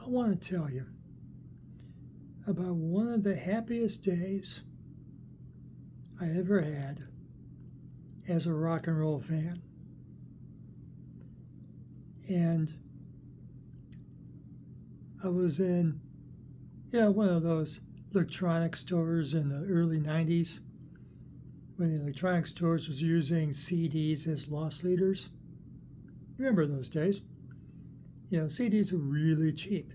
I want to tell you about one of the happiest days I ever had as a rock and roll fan. And I was in, one of those electronic stores in the early 90s when the electronic stores was using CDs as loss leaders. Remember those days? CDs were really cheap.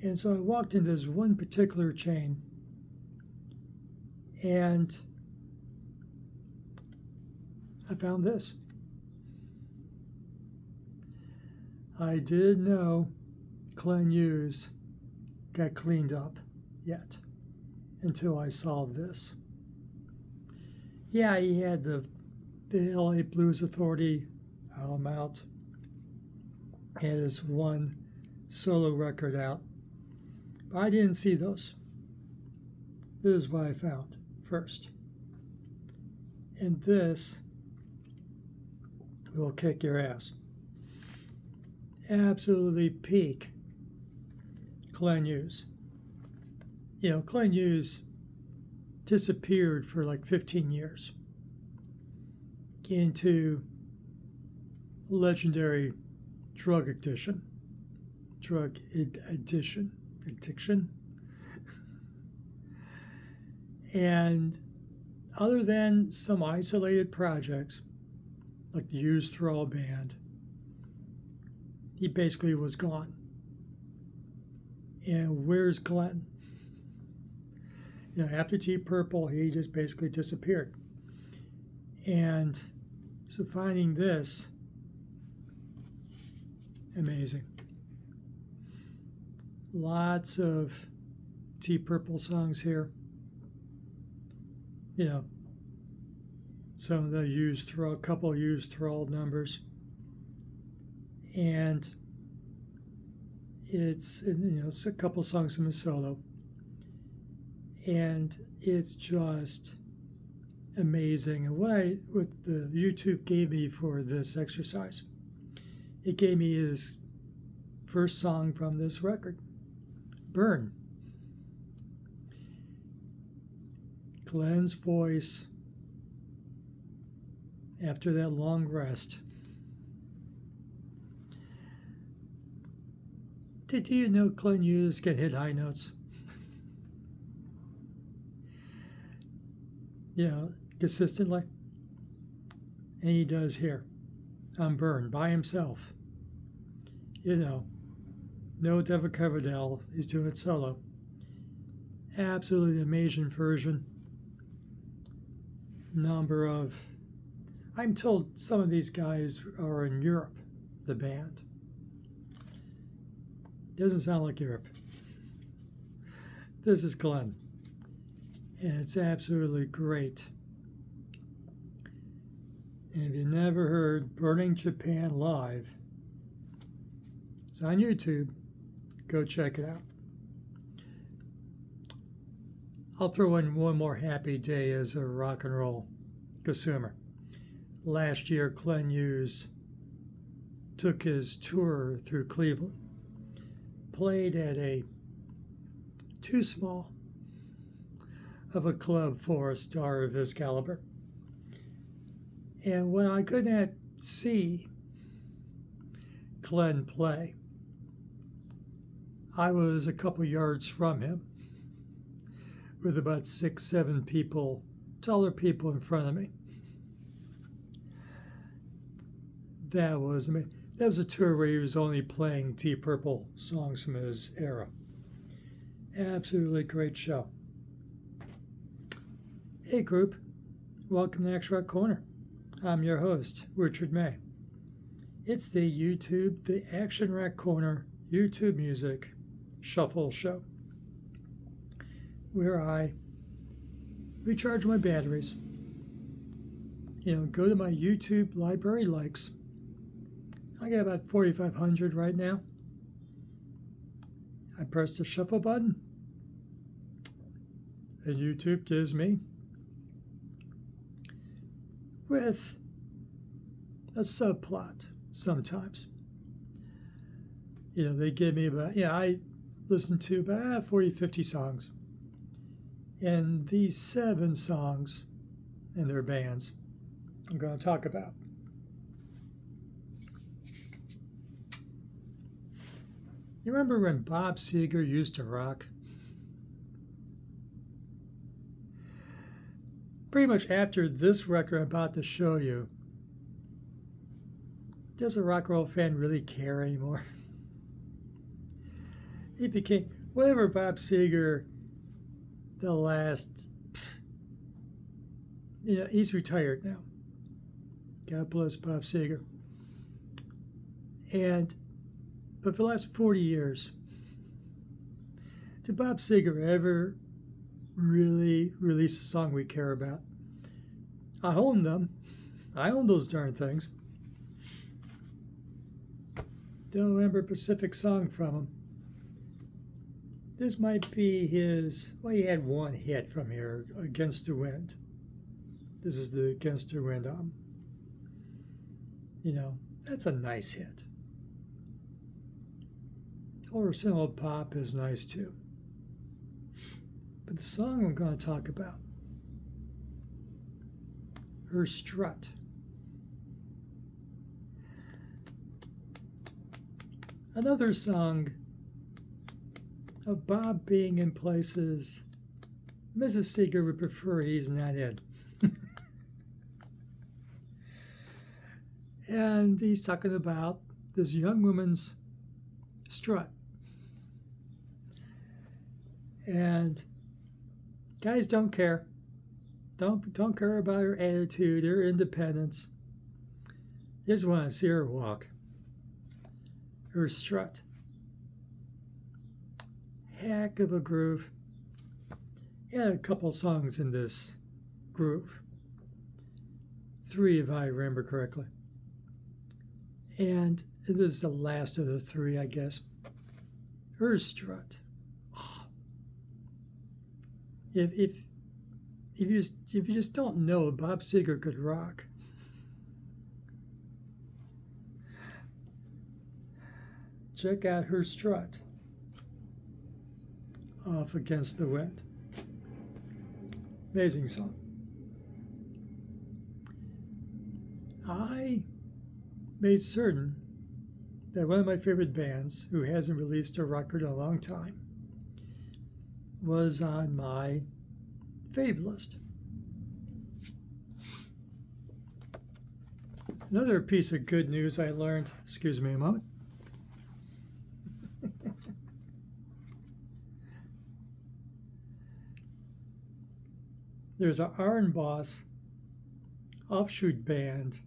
And so I walked into this one particular chain, and I found this. I didn't know Glenn Hughes got cleaned up yet until I saw this. Yeah, he had the LA Blues Authority album out. Had his one solo record out. But I didn't see those. This is what I found first. And this will kick your ass. Absolutely peak Glenn Hughes. Glenn Hughes disappeared for like 15 years into legendary drug addiction. And other than some isolated projects, like the Hughes Thrall Band, he basically was gone. And where's Glenn? After Deep Purple, he just basically disappeared. And so finding this, amazing. Lots of Deep Purple songs here. Some of the a couple Hughes Thrall numbers. And it's a couple songs from his solo. And it's just amazing. And what the YouTube gave me for this exercise, it gave me his first song from this record, Burn. Glenn's voice after that long rest. Did you know Glenn Hughes can hit high notes? Consistently. And he does here on Burn by himself. No Devin Coverdale, he's doing it solo. Absolutely amazing version. I'm told some of these guys are in Europe, the band. Doesn't sound like Europe. This is Glenn. And it's absolutely great. And if you never heard Burning Japan live, it's on YouTube. Go check it out. I'll throw in one more happy day as a rock and roll consumer. Last year, Glenn Hughes took his tour through Cleveland, played at a too small of a club for a star of his caliber. And when I could not see Glenn play, I was a couple yards from him with about 6, 7 people, taller people in front of me. That was amazing. That was a tour where he was only playing Deep Purple songs from his era. Absolutely great show. Hey group, welcome to Action Rock Corner. I'm your host, Richard May. It's the Action Rock Corner YouTube Music Shuffle Show, where I recharge my batteries. Go to my YouTube library likes. I got about 4,500 right now. I press the shuffle button, and YouTube gives me with a subplot sometimes. They give me about, I listen to about 40, 50 songs. And these 7 songs and their bands I'm going to talk about. You remember when Bob Seger used to rock? Pretty much after this record I'm about to show you, does a rock and roll fan really care anymore? He became, whatever Bob Seger, the last, he's retired now. God bless Bob Seger. But for the last 40 years, did Bob Seger ever really release a song we care about? I own them. I own those darn things. Don't remember a specific song from him. This might be his, he had one hit from here, Against the Wind. This is the Against the Wind album. That's a nice hit. Or some old pop is nice too. But the song I'm going to talk about, Her Strut. Another song of Bob being in places Mrs. Seger would prefer he's not in. And he's talking about this young woman's strut. And guys don't care. Don't care about her attitude, her independence. Just want to see her walk. Her strut. Heck of a groove. He had a couple songs in this groove. 3 if I remember correctly. And this is the last of the 3, I guess. Her strut. Oh. If you just don't know Bob Seger could rock, check out Her Strut off Against the Wind. Amazing song. I made certain that one of my favorite bands, who hasn't released a record in a long time, was on my fave list. Another piece of good news I learned, excuse me a moment. There's an Ironboss offshoot band,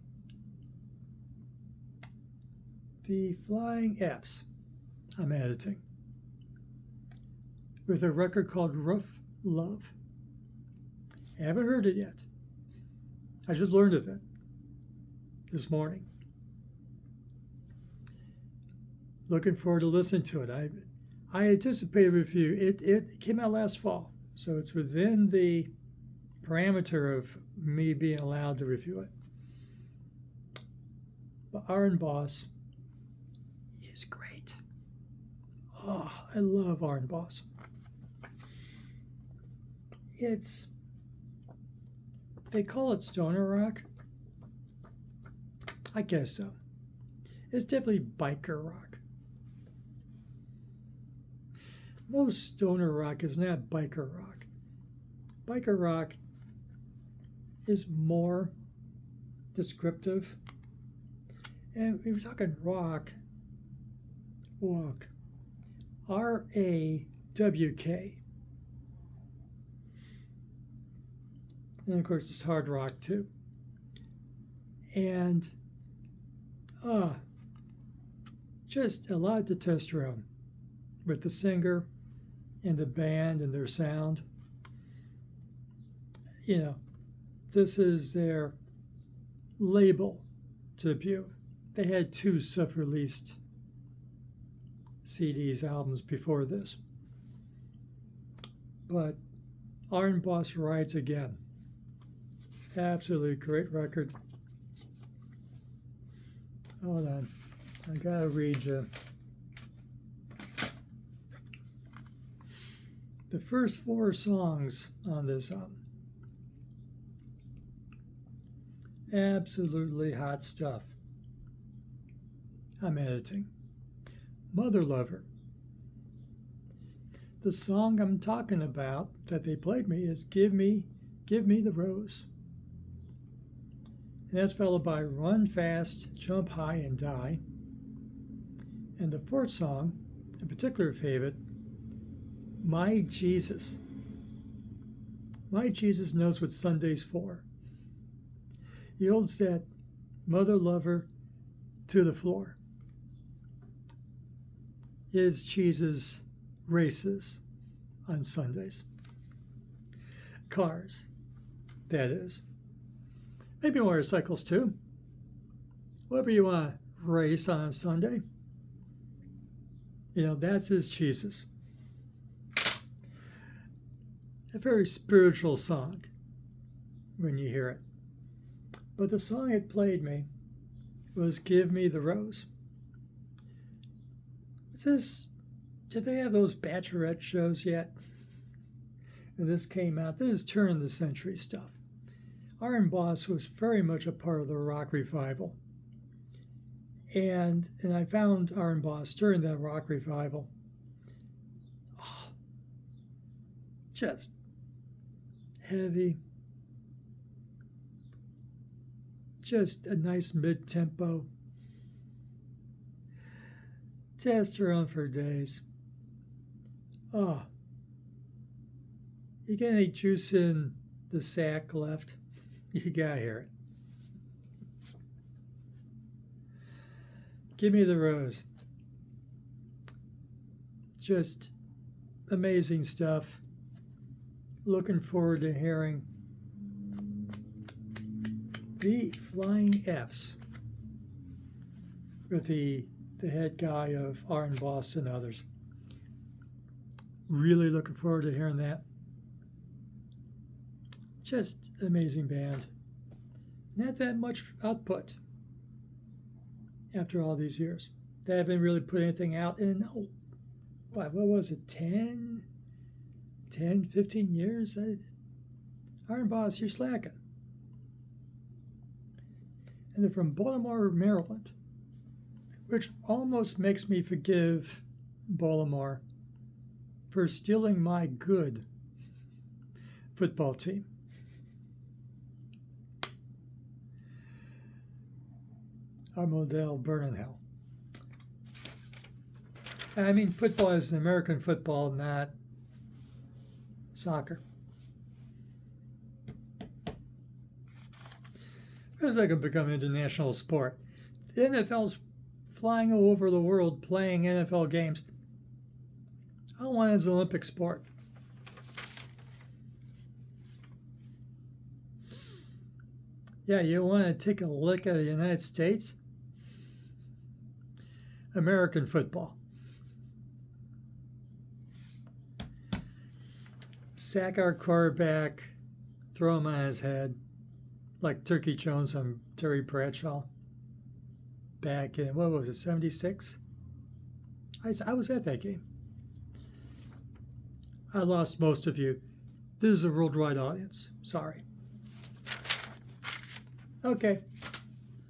the Flying F's, I'm editing, with a record called Rough Love. I haven't heard it yet. I just learned of it this morning. Looking forward to listening to it. I anticipate a review. It came out last fall, so it's within the parameter of me being allowed to review it. But Ironboss is great. Oh, I love Ironboss. They call it stoner rock. I guess so. It's definitely biker rock. Most stoner rock is not biker rock. Biker rock is more descriptive. And we were talking rock, walk, R-A-W-K. And of course, it's hard rock too. And just a lot of testosterone with the singer and the band and their sound. This is their label debut. They had 2 self-released CDs, albums before this. But Ironboss rides again. Absolutely great record. Hold on. I gotta read you the first 4 songs on this album. Absolutely hot stuff. I'm editing. Mother Lover. The song I'm talking about that they played me is Give Me the Rose. And that's followed by Run Fast, Jump High, and Die. And the 4th song, a particular favorite, My Jesus. My Jesus knows what Sunday's for. He holds that mother lover to the floor. His Jesus races on Sundays. Cars, that is. Maybe motorcycles too. Whatever you want to race on a Sunday. That's his Jesus. A very spiritual song when you hear it. But the song it played me was Give Me the Rose. Did they have those bachelorette shows yet? And this came out, this is turn of the century stuff. Ironboss was very much a part of the rock revival. And I found Ironboss during that rock revival. Oh, just heavy. Just a nice mid-tempo. Just around for days. Oh. You get any juice in the sack left? You gotta hear it. Give Me the Rose. Just amazing stuff. Looking forward to hearing the Flying F's with the head guy of Ironboss and others. Really looking forward to hearing that. Just amazing band. Not that much output after all these years. They haven't really put anything out in, what was it, 10, 15 years? Ironboss, you're slacking. And they're from Baltimore, Maryland, which almost makes me forgive Baltimore for stealing my good football team. Our Model burn in hell. I mean, football is an American football, not soccer. Feels like it become an international sport. The NFL's flying all over the world playing NFL games. I want it as an Olympic sport. Yeah, you want to take a look at the United States? American football. Sack our quarterback, throw him on his head, like Turkey Jones and Terry Bradshaw back in, 76? I was at that game. I lost most of you. This is a worldwide audience. Sorry. Okay,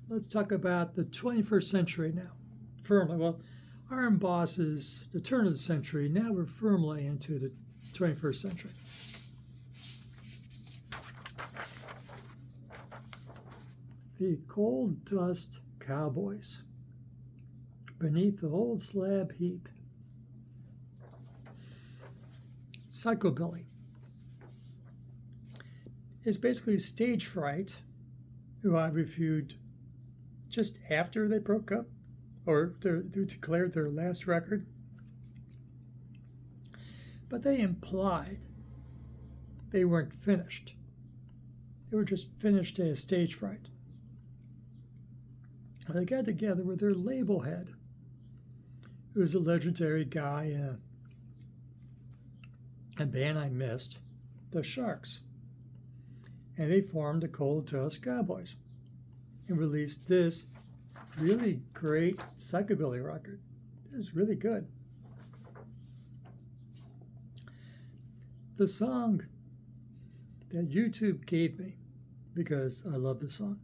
let's talk about the 21st century now. Firmly. Well, Ironboss is the turn of the century. Now we're firmly into the 21st century. The Coal Dust Cowboys. Beneath the old slab heap. Psychobilly. It's basically stage fright, who I reviewed just after they broke up, or they declared their last record. But they implied they weren't finished. They were just finished as stage fright. They got together with their label head, who was a legendary guy in a band I missed, the Sharks. And they formed the Coal Dust Cowboys and released this really great psychobilly record. It was really good. the song that YouTube gave me, because I love the song.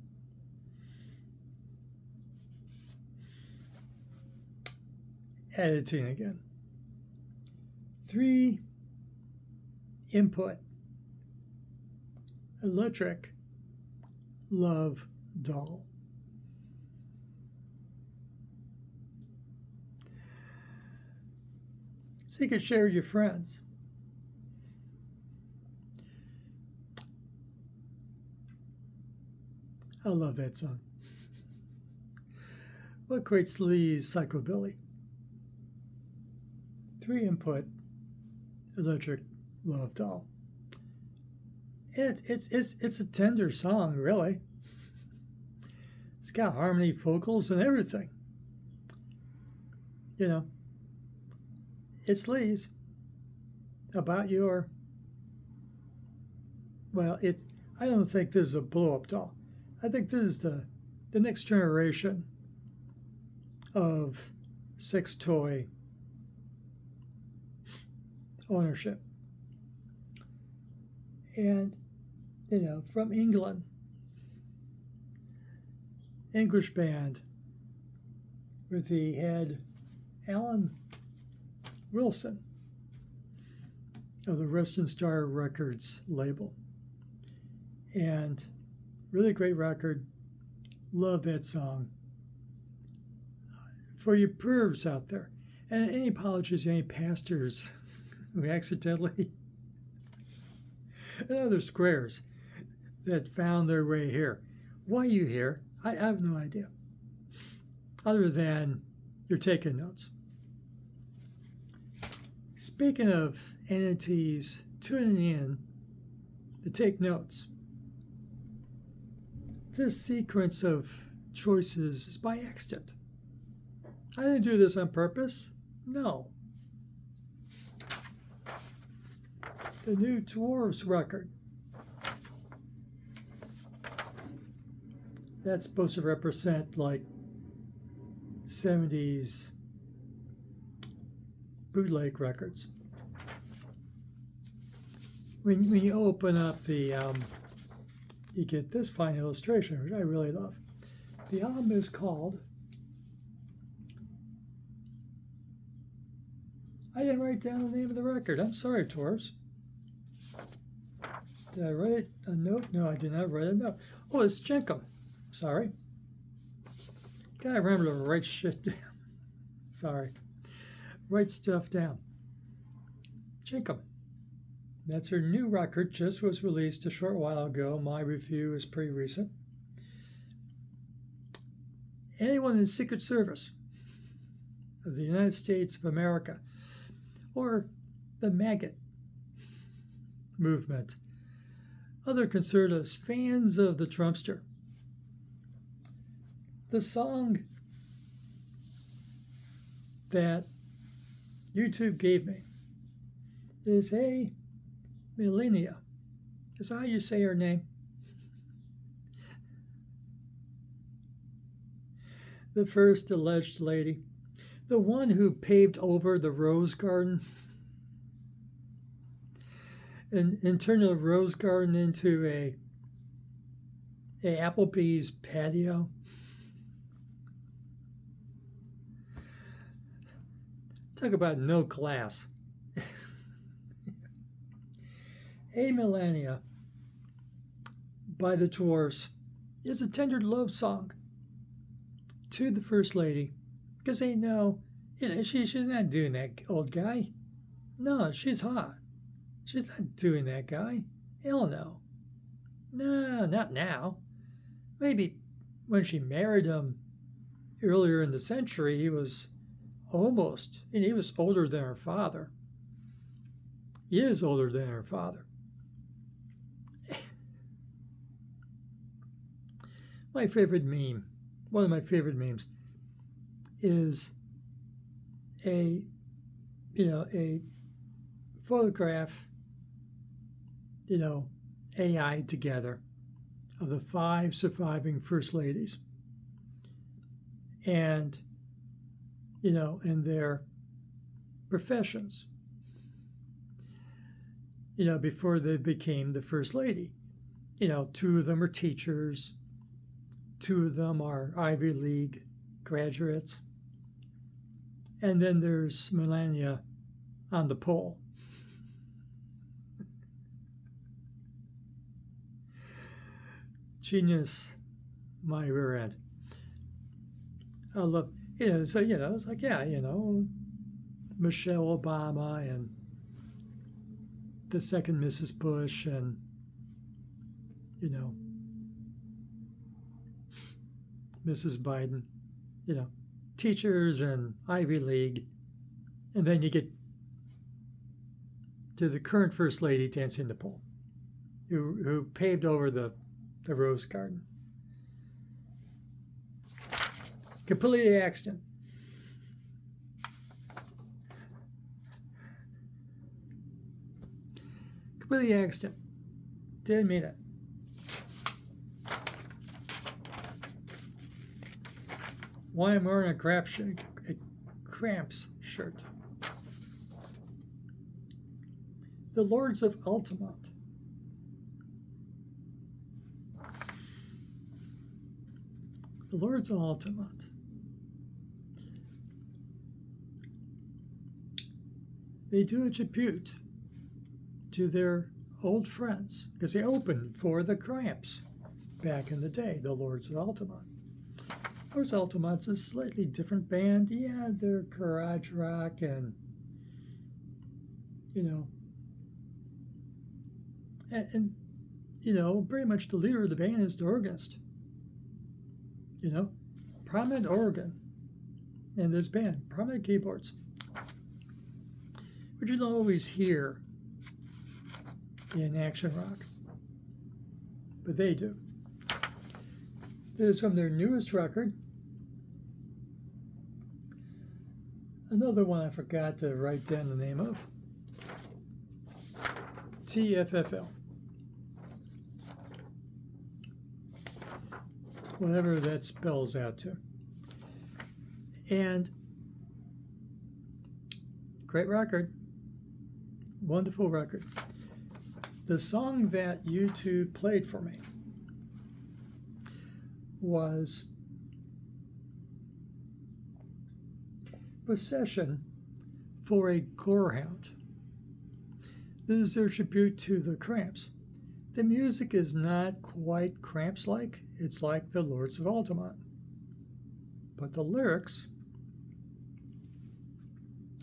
Editing again. 3 input electric love doll. So you can share with your friends. I love that song. What great sleaze psychobilly. 3 input electric love doll. It's a tender song, really. It's got harmony vocals and everything. You know, it's sleaze about your, well, I don't think this is a blow-up doll. I think this is the next generation of sex toy ownership. And, you know, from England, English band with the head Alan Wilson of the Reston Star Records label. And really great record. Love that song. For you pervs out there, and any apologies to any pastors who accidentally, and other squares that found their way here. Why are you here? I have no idea. Other than you're taking notes. Speaking of entities tuning in to take notes, this sequence of choices is by accident. I didn't do this on purpose. No. The new Dwarves record. That's supposed to represent like 70s bootleg records. When you open up the you get this fine illustration, which I really love. The album is called, I didn't write down the name of the record. I'm sorry, Dwarves. Did I write a note? No, I did not write a note. Oh, it's Jenkum. Sorry. Gotta remember to write shit down. Sorry. Write stuff down. Jenkum. That's her new record, just was released a short while ago. My review is pretty recent. Anyone in the Secret Service of the United States of America, or the maggot movement, other conservatives, fans of the Trumpster, the song that YouTube gave me is Hey Melania. Is that how you say her name? The first alleged lady, the one who paved over the Rose Garden and turned the Rose Garden into a Applebee's patio. Talk about no class. Hey Melania by the Dwarves is a tender love song to the First Lady, because they know, she's not doing that old guy. No, she's hot. She's not doing that guy. Hell no. No, not now. Maybe when she married him earlier in the century, he was almost, and he was older than her father. He is older than her father. My favorite meme, one of my favorite memes, is a photograph, AI together of the 5 surviving first ladies. And, and their professions. before they became the First Lady. Two of them are teachers, two of them are Ivy League graduates, and then there's Melania on the pole. Genius, my rear end. I love, so, it's like, Michelle Obama and the second Mrs. Bush and, Mrs. Biden, teachers and Ivy League. And then you get to the current First Lady dancing the pole, who paved over the Rose Garden. Completely accident. Completely accident. Didn't mean it. Why I'm wearing a Cramps shirt. The Lords of Altamont. The Lords of Altamont. They do a tribute to their old friends because they opened for the Cramps back in the day, the Lords of Altamont. Lords of Altamont's a slightly different band. Yeah, they're garage rock and, and pretty much the leader of the band is the organist. Prominent organ in this band, prominent keyboards, which you don't always hear in action rock, but they do. This is from their newest record. Another one I forgot to write down the name of. TFFL. Whatever that spells out to. And great record. Wonderful record. The song that YouTube played for me was Procession for a Gorehound. This is their tribute to the Cramps. The music is not quite Cramps-like. It's like the Lords of Altamont. But the lyrics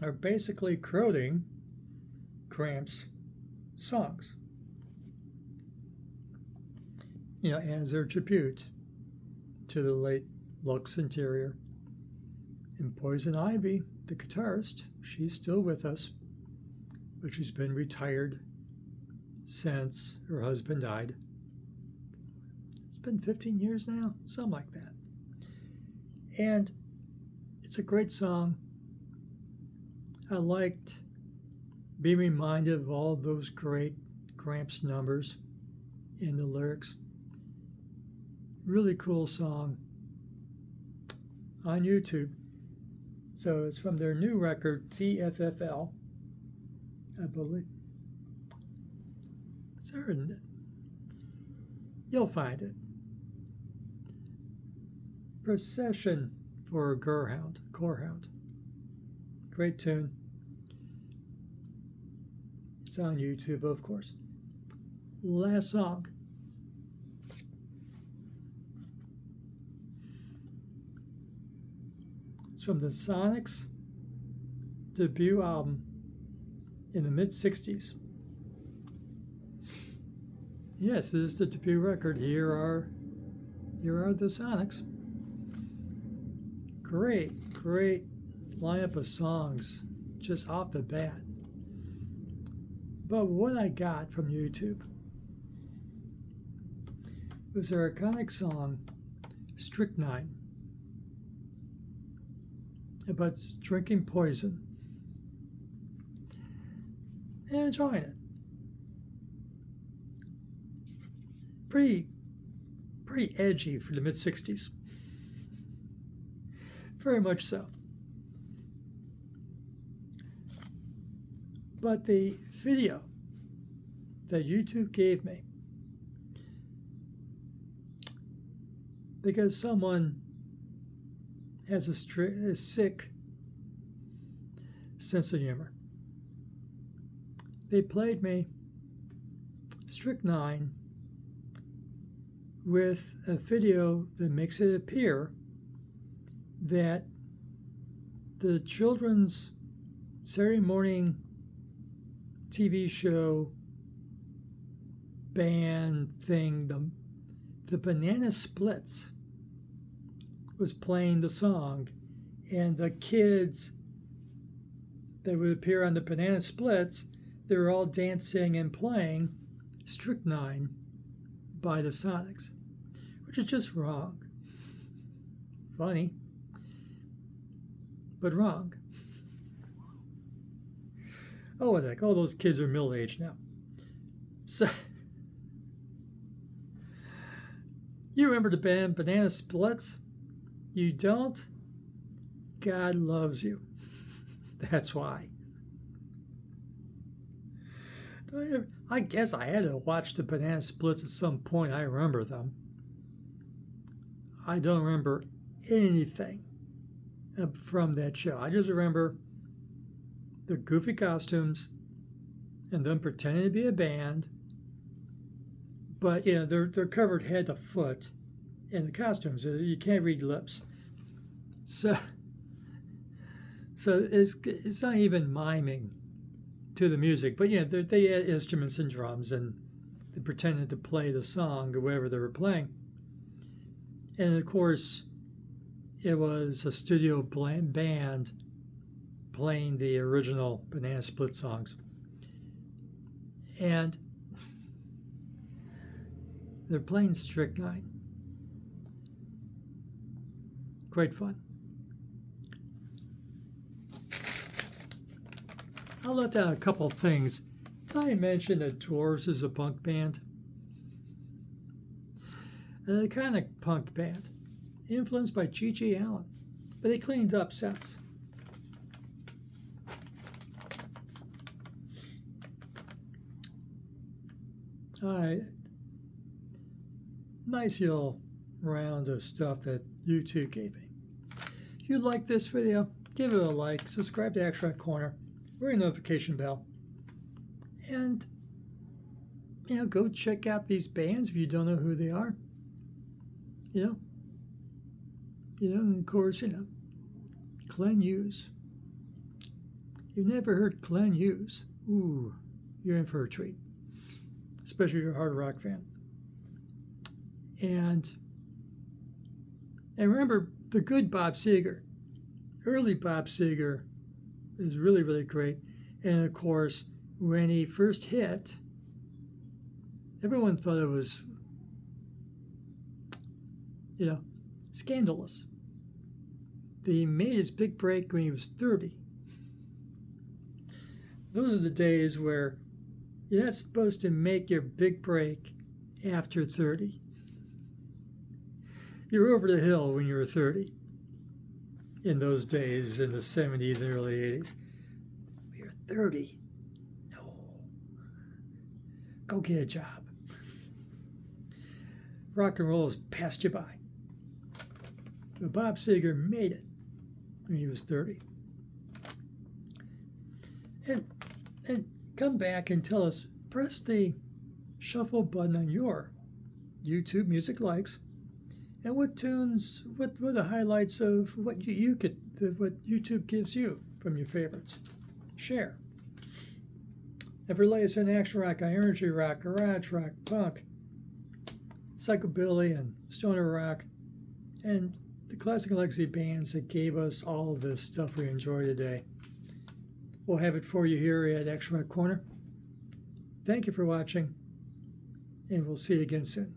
are basically quoting Cramps songs. As their tribute to the late Lux Interior. And Poison Ivy, the guitarist, she's still with us, but she's been retired since her husband died. It's been 15 years now, something like that. And it's a great song. I liked being reminded of all those great Cramps numbers in the lyrics. Really cool song on YouTube. So it's from their new record, TFFL, I believe. You'll find it. Procession for a Gorehound. Great tune. It's on YouTube, of course. Last song. It's from the Sonics' debut album in the mid-60s. Yes, this is the debut record. Here are the Sonics. Great lineup of songs just off the bat. But what I got from YouTube was their iconic song, Strychnine, about drinking poison and enjoying it. Pretty edgy for the mid-60s. Very much so. But the video that YouTube gave me because someone has a sick sense of humor. They played me Strychnine with a video that makes it appear that the children's Saturday morning TV show band thing, the Banana Splits, was playing the song, and the kids that would appear on the Banana Splits, they were all dancing and playing Strychnine by the Sonics, which is just wrong. Funny, but wrong. Oh, what the heck, all those kids are middle-aged now. So, you remember the band Banana Splits? You don't? God loves you. That's why. I guess I had to watch the Banana Splits at some point. I remember them. I don't remember anything from that show. I just remember the goofy costumes and them pretending to be a band. But yeah, they're covered head to foot in the costumes. You can't read lips. So it's not even miming to the music. But yeah, they had instruments and drums, and they pretended to play the song or whatever they were playing. And of course, it was a studio band playing the original Banana Split songs. And they're playing Strychnine. Great fun. I left out a couple of things. Did I mention that Dwarves is a punk band? The kind of punk band, influenced by G.G. Allin, but they cleaned up since. Nice little round of stuff that YouTube gave me. If you like this video, give it a like, subscribe to Extract Corner, ring the notification bell, and go check out these bands if you don't know who they are. And of course, Glenn Hughes. You've never heard Glenn Hughes? Ooh, you're in for a treat, especially if you're a hard rock fan. And remember the good Bob Seger. Early Bob Seger is really, really great. And of course, when he first hit, everyone thought it was, scandalous. He made his big break when he was 30. Those are the days where you're not supposed to make your big break after 30. You're over the hill when you were 30. In those days, in the 70s and early 80s. You're 30. No. Go get a job. Rock and roll has passed you by. But Bob Seger made it when he was 30. And come back and tell us, press the shuffle button on your YouTube music likes. And what tunes, what are the highlights of what what YouTube gives you from your favorites? Share. And for latest in action rock, energy rock, garage rock, punk, psychobilly, and stoner rock, and the classic legacy bands that gave us all of this stuff we enjoy today. We'll have it for you here at Action Rock Corner. Thank you for watching, and we'll see you again soon.